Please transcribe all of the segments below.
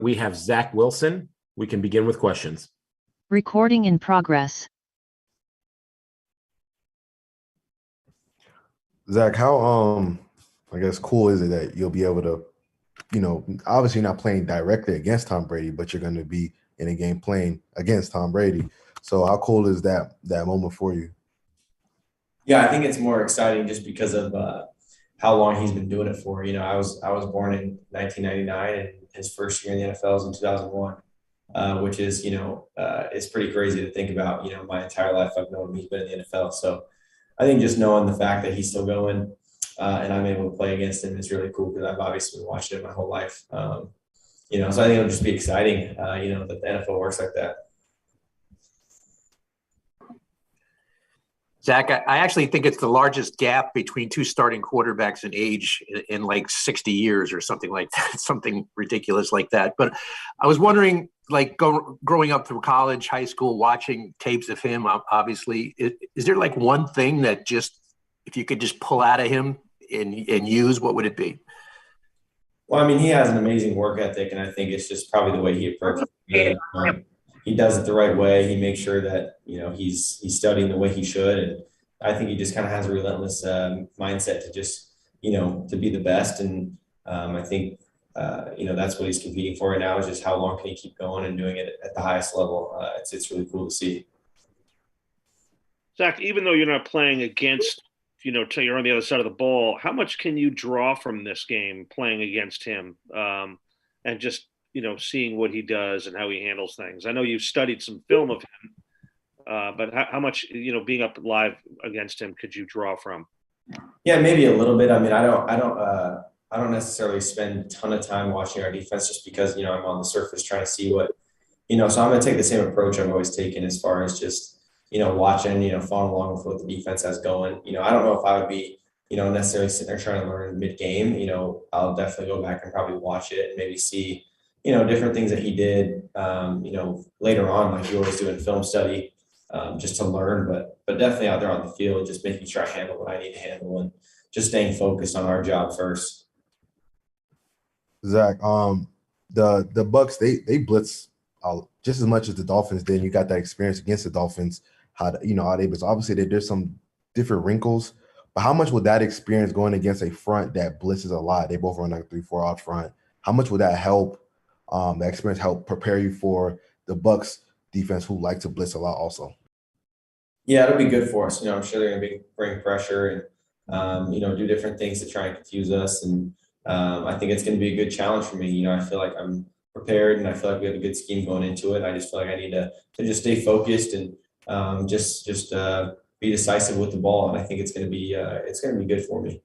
We have Zach Wilson. We can begin with questions. Recording in progress. Zach, how I guess cool is it that you'll be able to, obviously you're not playing directly against Tom Brady, but you're going to be in a game playing against Tom Brady. So how cool is that moment for you? Yeah, I think it's more exciting just because of how long he's been doing it for. I was born in 1999, and his first year in the NFL was in 2001, which is it's pretty crazy to think about. My entire life I've known him, he's been in the NFL. So I think just knowing the fact that he's still going and I'm able to play against him is really cool because I've obviously been watching it my whole life. So I think it'll just be exciting, that the NFL works like that. Zach, I actually think it's the largest gap between two starting quarterbacks in age in like 60 years or something like that, something ridiculous like that. But I was wondering, like growing up through college, high school, watching tapes of him, obviously, is there like one thing that just, if you could just pull out of him and use, what would it be? Well, I mean, he has an amazing work ethic, and I think it's just probably the way he approaches the game. He does it the right way. He makes sure that he's studying the way he should, and I think he just kind of has a relentless mindset to just to be the best. And I think that's what he's competing for right now is just how long can he keep going and doing it at the highest level. It's really cool to see. Zach, even though you're not playing against, till you're on the other side of the ball, how much can you draw from this game playing against him and just seeing what he does and how he handles things? I know you've studied some film of him, but how much, being up live against him could you draw from? Yeah, maybe a little bit. I mean, I don't necessarily spend a ton of time watching our defense just because, I'm on the surface trying to see what, so I'm going to take the same approach I've always taken as far as just, watching, following along with what the defense has going. I don't know if I would be, necessarily sitting there trying to learn mid-game. I'll definitely go back and probably watch it and maybe see, different things that he did, later on, like you always do in film study, just to learn, but definitely out there on the field, just making sure I handle what I need to handle and just staying focused on our job first. Zach, the Bucks, they blitz just as much as the Dolphins did. You got that experience against the Dolphins, how they blitz. Obviously, there's some different wrinkles, but how much would that experience going against a front that blitzes a lot? They both run like 3-4 out front. How much would that help? That experience help prepare you for the Bucks defense, who like to blitz a lot also? Yeah, it'll be good for us. I'm sure they're going to bring pressure and do different things to try and confuse us. And I think it's going to be a good challenge for me. I feel like I'm prepared and I feel like we have a good scheme going into it. I just feel like I need to just stay focused and just be decisive with the ball. And I think it's going to be good for me.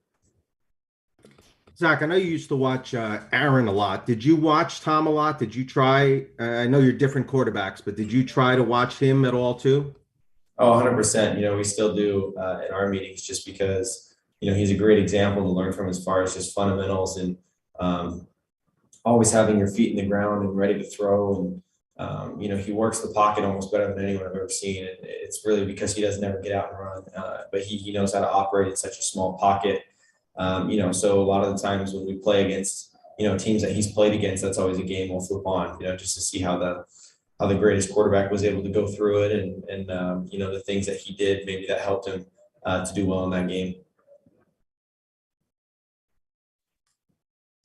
Zach, I know you used to watch Aaron a lot. Did you watch Tom a lot? Did you try? I know you're different quarterbacks, but did you try to watch him at all too? Oh, 100%. We still do in our meetings just because, he's a great example to learn from as far as just fundamentals and always having your feet in the ground and ready to throw. And, he works the pocket almost better than anyone I've ever seen. And it's really because he doesn't ever get out and run, but he knows how to operate in such a small pocket. So a lot of the times when we play against, teams that he's played against, that's always a game we'll flip on, just to see how the greatest quarterback was able to go through it and the things that he did, maybe that helped him to do well in that game.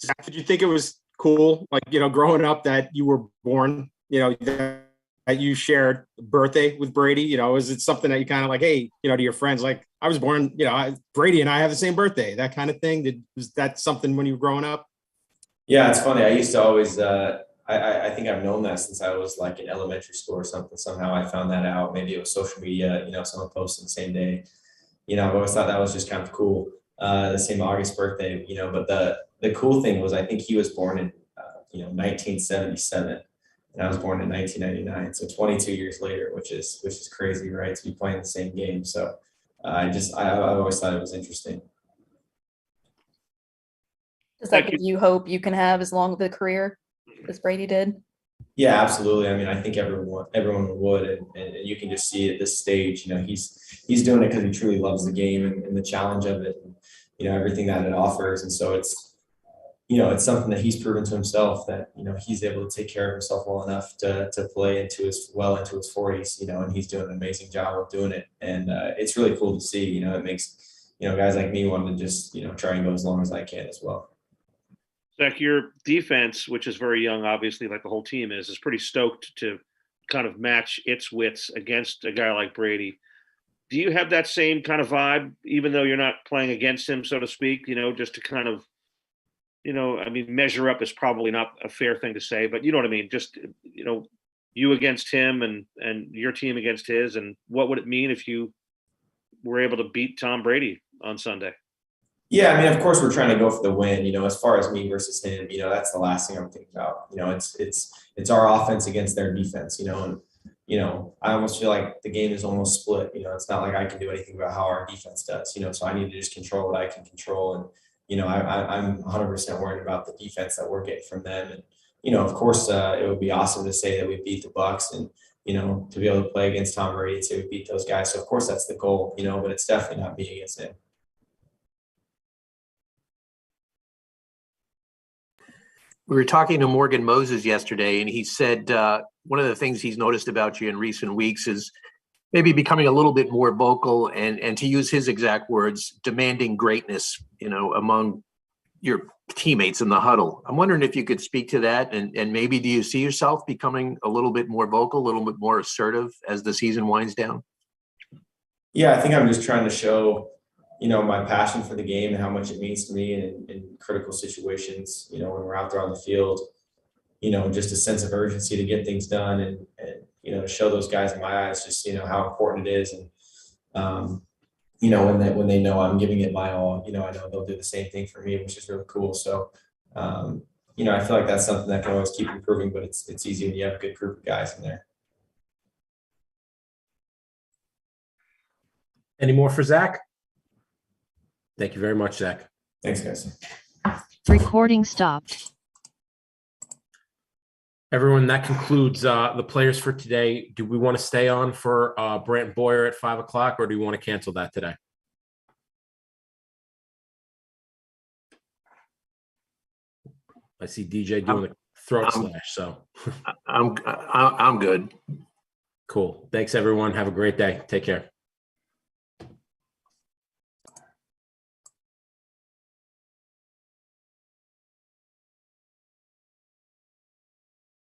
Zach, did you think it was cool, like, growing up that you were born, that you shared birthday with Brady? Was it something that you kind of like, hey, to your friends, like, I was born, Brady and I have the same birthday, that kind of thing? Was that something when you were growing up? Yeah, it's funny. I used to always, I think I've known that since I was like in elementary school or something. Somehow I found that out. Maybe it was social media, someone posted the same day. I've always thought that was just kind of cool. The same August birthday, but the cool thing was I think he was born in, 1977. And I was born in 1999, so 22 years later, which is crazy, right? To be playing the same game. So I always thought it was interesting. Does that give you hope you can have as long of a career as Brady did? Yeah, absolutely. I mean, I think everyone would, and you can just see at this stage, he's doing it because he truly loves the game and the challenge of it, and, everything that it offers. And so it's, it's something that he's proven to himself that, he's able to take care of himself well enough to play into his 40s, and he's doing an amazing job of doing it. And it's really cool to see, it makes, guys like me want to just, try and go as long as I can as well. Zach, your defense, which is very young, obviously, like the whole team is pretty stoked to kind of match its wits against a guy like Brady. Do you have that same kind of vibe, even though you're not playing against him, so to speak, just to kind of, measure up is probably not a fair thing to say, but you know what I mean? Just, you against him and your team against his, and what would it mean if you were able to beat Tom Brady on Sunday? Yeah, of course we're trying to go for the win. As far as me versus him, that's the last thing I'm thinking about. It's our offense against their defense. And I almost feel like the game is almost split. It's not like I can do anything about how our defense does. So I need to just control what I can control. And I'm 100% worried about the defense that we're getting from them. And of course, it would be awesome to say that we beat the Bucs and to be able to play against Tom Brady and say we beat those guys. So of course that's the goal. But it's definitely not being against him. We were talking to Morgan Moses yesterday, and he said one of the things he's noticed about you in recent weeks is maybe becoming a little bit more vocal and to use his exact words, demanding greatness, among your teammates in the huddle. I'm wondering if you could speak to that, and maybe do you see yourself becoming a little bit more vocal, a little bit more assertive as the season winds down? Yeah, I think I'm just trying to show my passion for the game and how much it means to me in critical situations, when we're out there on the field, just a sense of urgency to get things done and to show those guys in my eyes, just, how important it is. And, when they know I'm giving it my all, I know they'll do the same thing for me, which is really cool. So, I feel like that's something that can always keep improving, but it's easy when you have a good group of guys in there. Any more for Zach? Thank you very much, Zach. Thanks, guys. Recording stopped. Everyone, that concludes the players for today. Do we want to stay on for Brant Boyer at 5 o'clock, or do we want to cancel that today? I see DJ doing the throat slash, so I'm good. Cool. Thanks, everyone. Have a great day. Take care.